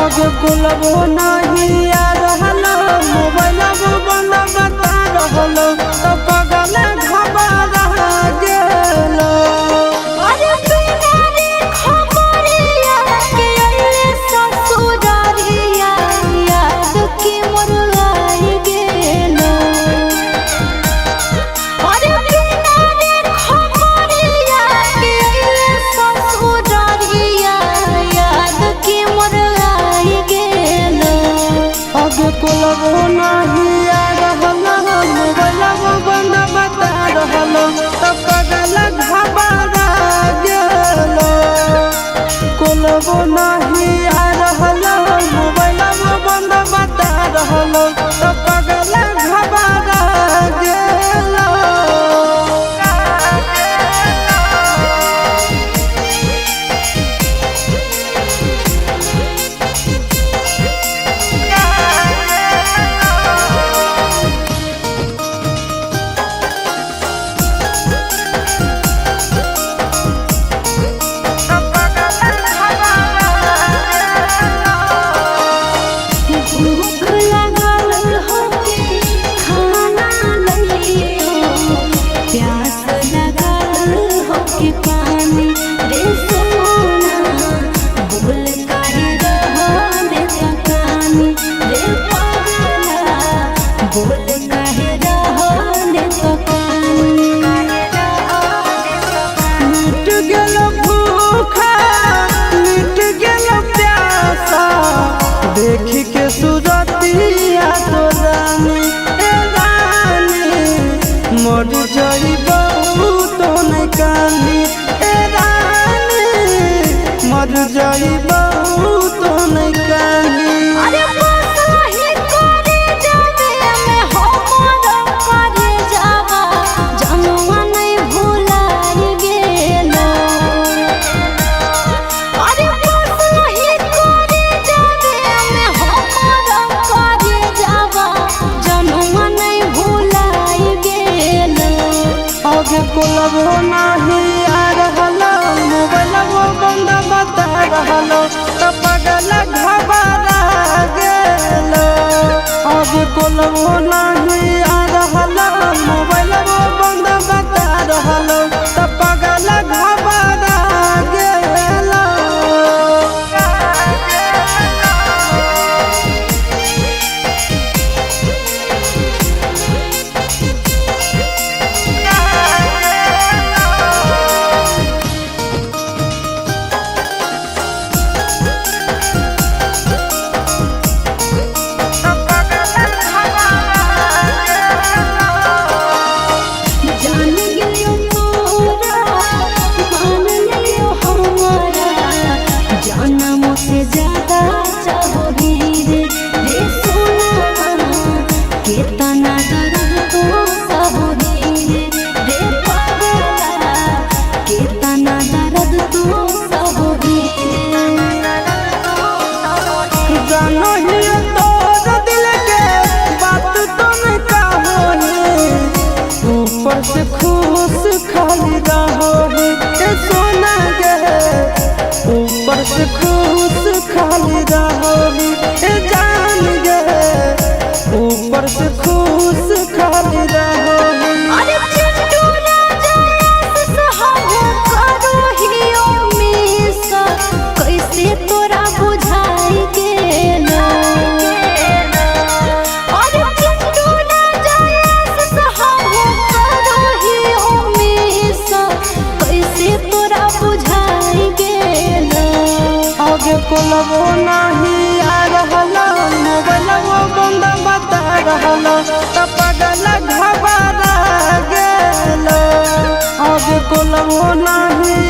आगे बोलबो नहीं आ रहल मोबाइल बंद बता रहल तो पगल घबरा गेल। अरे बिना रे खबरिया के अइले ससुरारिया याद के मोर आई गेल। अरे बिना रे खबरिया के अइले ससुरारिया याद के मोर आई गेल। आगे बोलबो नहीं आ रहल मोबाइल बंद बता रहल तो पगल घबरा गेल। बोलबो नहीं आ रहल मोबाइल बंद बता रहल तो पगल घबरा गेल। भूख लागल होके खाना लइयो, प्यास लागल होके पानी रे सोना। बोल काहे रहले तकानी रे पगला, बोल काहे रहले तकानी। मिट गेल भूखा मिट गेल प्यासा देख के सूरतिया तो रानी ए रानी मर जाइबो तो नहीं कानी ए रानी मर जाइबो तो नहीं कानी। अरे बसही करे जावे में हमर करे जावा जनुआ नहीं भुलाई गेल। अरे बसही करे जावे में हमर करे जावा जनुआ नहीं भुलाई गेल। आगे बोलबो नहीं आ रहल मोबाइल बंद बता रहल तो पगल घबरा गेल। आगे बोलबो नहीं आ रहल मोबाइल बंद बता रहल तो पगल घबरा गेल। जान गेलियो तोरा मान लियो हमारा जनम से ज्यादा चाहोगी रे सोना। कितना दर्द तो सहोगी रे पगला, कितना दर्द तो सहोगी। जानो ही तोर दिल के बात तो नहीं कहोही ऊपर से खुश खाली रहोही ए सोना गे ऊपर से खुश खाली रहोही ए जान गे ऊपर से खुश खाली रहोही। अरे चिंटू राजा सहब करो हियो मिस कैसे तोरा बुझाई गेल। अरे चिंटू राजा सहब करो हियो मिस कैसे तोरा बुझाई गेल। आगे बोलबो नहीं आ रहल मोबाइल बंद बता रहल तो पगल घबरा गेल। आगे बोलबो नहीं